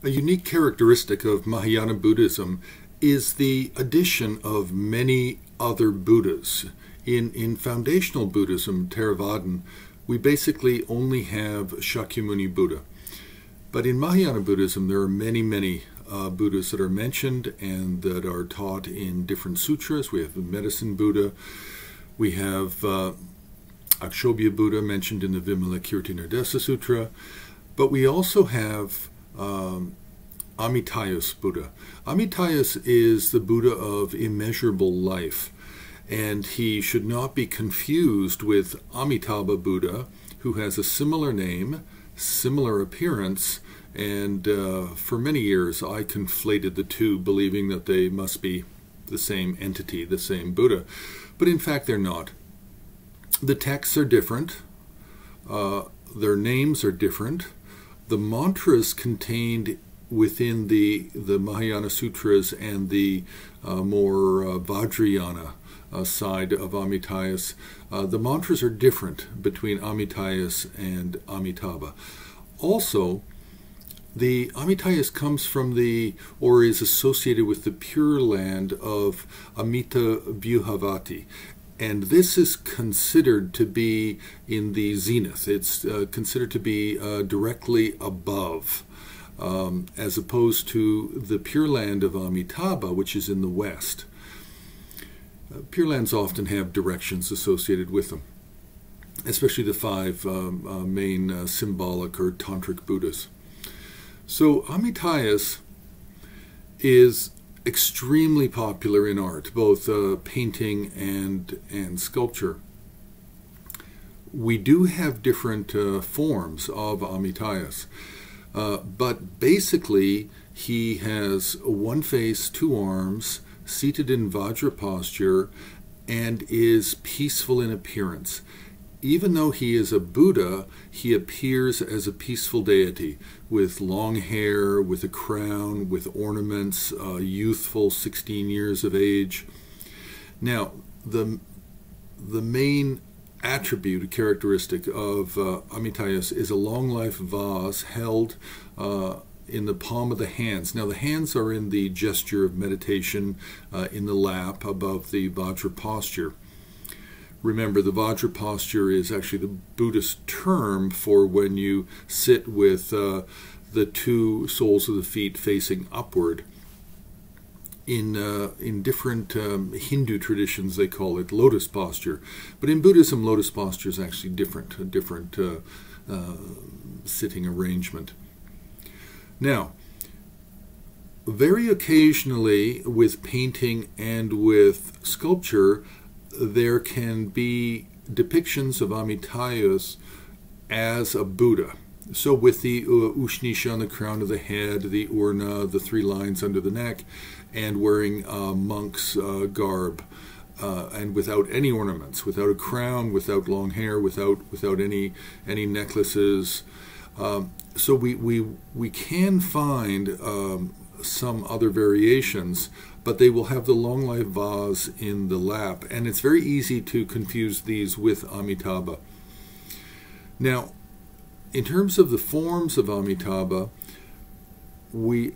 A unique characteristic of Mahayana Buddhism is the addition of many other Buddhas. In foundational Buddhism, Theravadan, we basically only have Shakyamuni Buddha. But in Mahayana Buddhism, there are many Buddhas that are mentioned and that are taught in different sutras. We have the Medicine Buddha. We have Akshobhya Buddha mentioned in the Vimalakirtinardesa Sutra. But we also have Amitayus Buddha. Amitayus is the Buddha of immeasurable life, and he should not be confused with Amitabha Buddha, who has a similar name, similar appearance, and for many years I conflated the two, believing that they must be the same entity, the same Buddha. But in fact they're not. The texts are different, their names are different, the mantras contained within the Mahayana Sutras and the more Vajrayana side of Amitayus, the mantras are different between Amitayus and Amitabha. Also, the Amitayus comes from or is associated with the Pure Land of Amita Vyuhavati. And this is considered to be in the zenith. It's considered to be directly above, as opposed to the Pure Land of Amitabha, which is in the west. Pure Lands often have directions associated with them, especially the five main symbolic or Tantric Buddhas. So Amitayus is extremely popular in art, both painting and sculpture. We do have different forms of Amitayus, but basically he has one face, two arms, seated in Vajra posture, and is peaceful in appearance. Even though he is a Buddha, he appears as a peaceful deity with long hair, with a crown, with ornaments, youthful, 16 years of age. Now, the main attribute, a characteristic of Amitayus is a long life vase held in the palm of the hands. Now, the hands are in the gesture of meditation in the lap above the Vajra posture. Remember, the Vajra posture is actually the Buddhist term for when you sit with the two soles of the feet facing upward. In different Hindu traditions, they call it lotus posture. But in Buddhism, lotus posture is actually different, a different sitting arrangement. Now, very occasionally with painting and with sculpture, there can be depictions of Amitayus as a Buddha. So with the Ushnisha on the crown of the head, the Urna, the three lines under the neck, and wearing monk's garb, and without any ornaments, without a crown, without long hair, without any necklaces. So we can find some other variations, but they will have the long life vase in the lap, and it's very easy to confuse these with Amitabha. Now, in terms of the forms of Amitabha, we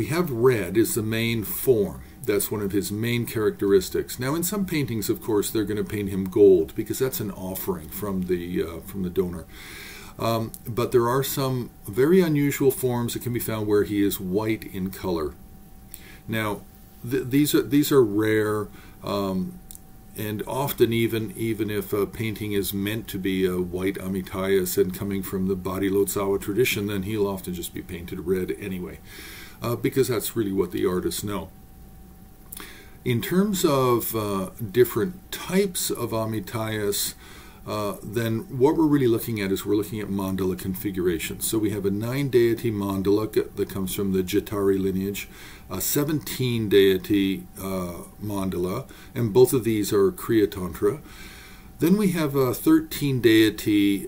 have red as the main form. That's one of his main characteristics. Now, in some paintings, of course, they're going to paint him gold because that's an offering from the donor. But there are some very unusual forms that can be found where he is white in color. Now, these are rare, and often even if a painting is meant to be a white Amitayus and coming from the Bodhisattva tradition, then he'll often just be painted red anyway, because that's really what the artists know. In terms of different types of Amitayus, then what we're really looking at is we're looking at mandala configurations. So we have a 9-deity mandala that comes from the Jatari lineage, a 17-deity mandala, and both of these are Kriya Tantra. Then we have a 13-deity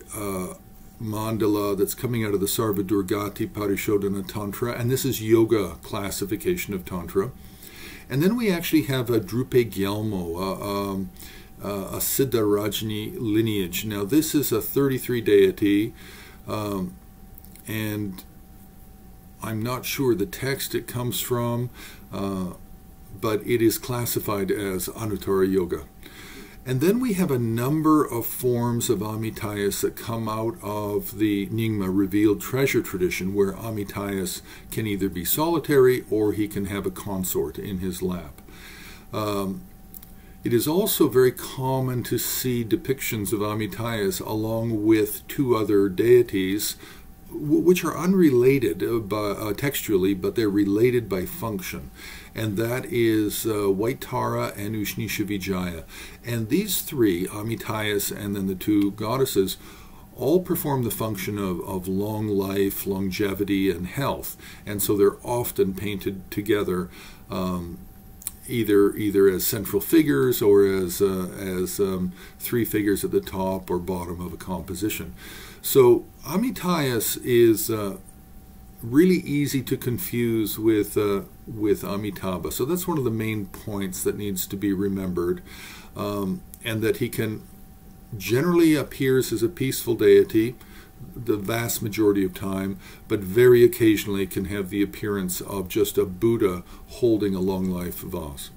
mandala that's coming out of the Sarva Durgati Parishodhana Tantra, and this is yoga classification of Tantra. And then we actually have a Drupe Gyalmo, a Siddharajni lineage. Now this is a 33 deity, and I'm not sure the text it comes from, but it is classified as Anuttara Yoga. And then we have a number of forms of Amitayus that come out of the Nyingma revealed treasure tradition, where Amitayus can either be solitary or he can have a consort in his lap. It is also very common to see depictions of Amitayus along with two other deities, which are unrelated textually, but they're related by function. And that is White Tara and Ushnisha Vijaya. And these three, Amitayus and then the two goddesses, all perform the function of long life, longevity, and health. And so they're often painted together, either as central figures or as three figures at the top or bottom of a composition. So Amitayus is really easy to confuse with Amitabha. So that's one of the main points that needs to be remembered, and that he can generally appears as a peaceful deity the vast majority of time, but very occasionally can have the appearance of just a Buddha holding a long life vase.